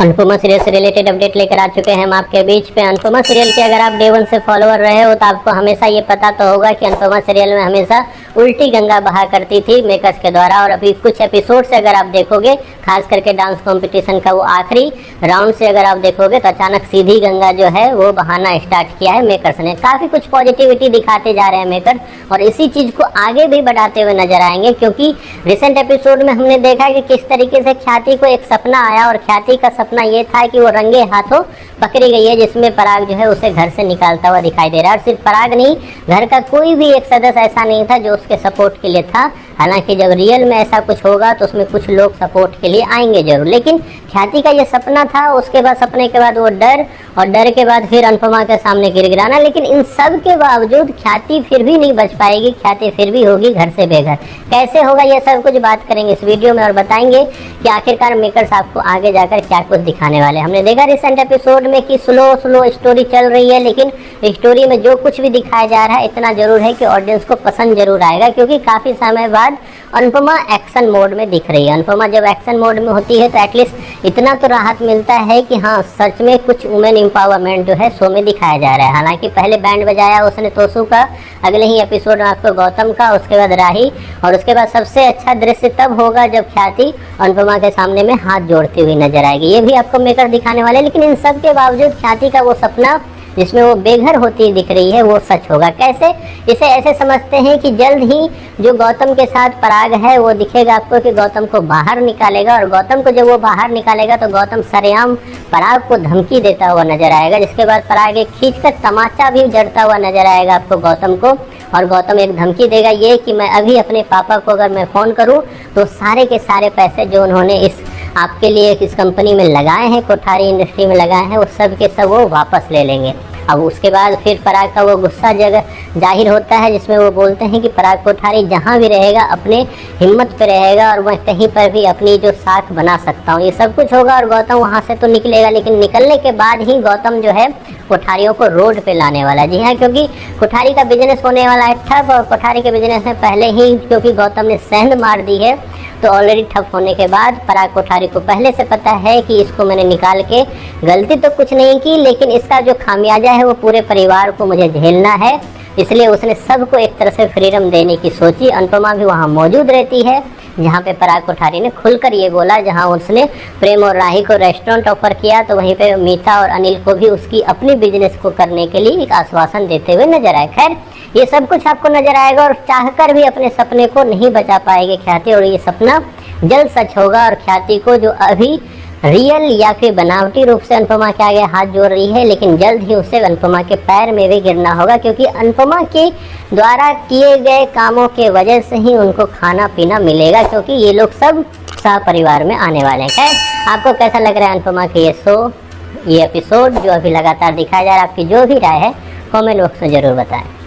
Anupama serial से related update लेकर आ चुके हैं हम आपके बीच पे। अनुपमा सीरियल के अगर आप डे 1 से फॉलोअर रहे हो तो आपको हमेशा ये पता तो होगा कि अनुपमा सीरियल में हमेशा उल्टी गंगा बहा करती थी मेकर्स के द्वारा। और अभी कुछ एपिसोड से अगर आप देखोगे, खास करके डांस कंपटीशन का वो आखिरी राउंड से अगर आप देखोगे तो अचानक सीधी गंगा जो है वो बहाना स्टार्ट किया है मेकर्स ने। काफ़ी कुछ पॉजिटिविटी दिखाते जा रहे हैं मेकर्स और इसी चीज़ को आगे भी बढ़ाते हुए नजर आएंगे, क्योंकि रिसेंट एपिसोड में हमने देखा कि किस तरीके से ख्याति को एक सपना आया और ख्याति का सपना ये था कि वो रंगे हाथों पकड़ी गई है, जिसमें पराग जो है उसे घर से निकालता हुआ दिखाई दे रहा है। और सिर्फ पराग नहीं, घर का कोई भी एक सदस्य ऐसा नहीं था जो उसके सपोर्ट के लिए था। हालांकि जब रियल में ऐसा कुछ होगा तो उसमें कुछ लोग सपोर्ट के लिए आएंगे जरूर, लेकिन ख्याति का ये सपना था। उसके बाद सपने के बाद वो डर, और डर के बाद फिर अनुपमा के सामने गिड़गिड़ाना। लेकिन इन सब के बावजूद ख्याति फिर भी नहीं बच पाएगी, ख्याति फिर भी होगी घर से बेघर। कैसे होगा ये सब कुछ बात करेंगे इस वीडियो में और बताएंगे कि आखिरकार मेकर्स आपको आगे जाकर क्या कुछ दिखाने वाले। हमने देखा रिसेंट एपिसोड में कि स्लो स्टोरी चल रही है, लेकिन स्टोरी में जो कुछ भी दिखाया जा रहा है इतना जरूर है कि ऑडियंस को पसंद जरूर आएगा, क्योंकि काफ़ी समय बाद अनुपमा एक्शन मोड में दिख रही है। अनुपमा जब एक्शन मोड में होती है तो एटलीस्ट इतना तो राहत मिलता है कि हाँ, सच में कुछ वुमेन एम्पावरमेंट जो है शो में दिखाया जा रहा है। हालांकि पहले बैंड बजाया उसने तोसू का, अगले ही एपिसोड में आपको गौतम का, उसके बाद राही, और उसके बाद सबसे अच्छा दृश्य तब होगा जब ख्याति अनुपमा के सामने में हाथ जोड़ती हुई नजर आएगी। ये भी आपको मेकर दिखाने वाले। लेकिन इन सब के बावजूद ख्याति का वो सपना जिसमें वो बेघर होती दिख रही है वो सच होगा। कैसे? इसे ऐसे समझते हैं कि जल्द ही जो गौतम के साथ पराग है वो दिखेगा आपको कि गौतम को बाहर निकालेगा, और गौतम को जब वो बाहर निकालेगा तो गौतम सरेआम पराग को धमकी देता हुआ नजर आएगा, जिसके बाद पराग एक खींचकर तमाचा भी जड़ता हुआ नजर आएगा आपको गौतम को। और गौतम एक धमकी देगा ये कि मैं अभी अपने पापा को अगर मैं फ़ोन करूं तो सारे के सारे पैसे जो उन्होंने इस आपके लिए इस कंपनी में लगाए हैं, कोठारी इंडस्ट्री में लगाए हैं, वो सब के सब वो वापस ले लेंगे। अब उसके बाद फिर पराग का वो गुस्सा जाहिर होता है, जिसमें वो बोलते हैं कि पराग कोठारी जहाँ भी रहेगा अपने हिम्मत पे रहेगा और मैं कहीं पर भी अपनी जो साख बना सकता हूँ। ये सब कुछ होगा और गौतम वहाँ से तो निकलेगा, लेकिन निकलने के बाद ही गौतम जो है कोठारियों को रोड पे लाने वाला है। जी हाँ, क्योंकि कोठारी का बिजनेस होने वाला है ठप, और कोठारी के बिजनेस में पहले ही क्योंकि गौतम ने सेंध मार दी है तो ऑलरेडी ठप होने के बाद पराग कोठारी को पहले से पता है कि इसको मैंने निकाल के गलती तो कुछ नहीं की, लेकिन इसका जो खामियाजा है वो पूरे परिवार को मुझे झेलना है। इसलिए उसने सबको एक तरह से फ्रीडम देने की सोची। अनुपमा भी वहाँ मौजूद रहती है जहाँ पे पराग कोठारी ने खुलकर ये बोला, जहाँ उसने प्रेम और राही को रेस्टोरेंट ऑफर किया तो वहीं पे मीता और अनिल को भी उसकी अपनी बिजनेस को करने के लिए एक आश्वासन देते हुए नजर आए। खैर, ये सब कुछ आपको नजर आएगा और चाहकर भी अपने सपने को नहीं बचा पाएगी ख्याति, और ये सपना जल्द सच होगा। और ख्याति को जो अभी रियल या फिर बनावटी रूप से अनुपमा के आगे हाथ जोड़ रही है, लेकिन जल्द ही उसे अनुपमा के पैर में भी गिरना होगा, क्योंकि अनुपमा के द्वारा किए गए कामों के वजह से ही उनको खाना पीना मिलेगा, क्योंकि ये लोग सब सपरिवार में आने वाले हैं। खैर, आपको कैसा लग रहा है अनुपमा के ये शो, ये एपिसोड जो अभी लगातार दिखाया जा रहा है? आपकी जो भी राय है कमेंट बॉक्स में ज़रूर बताएं।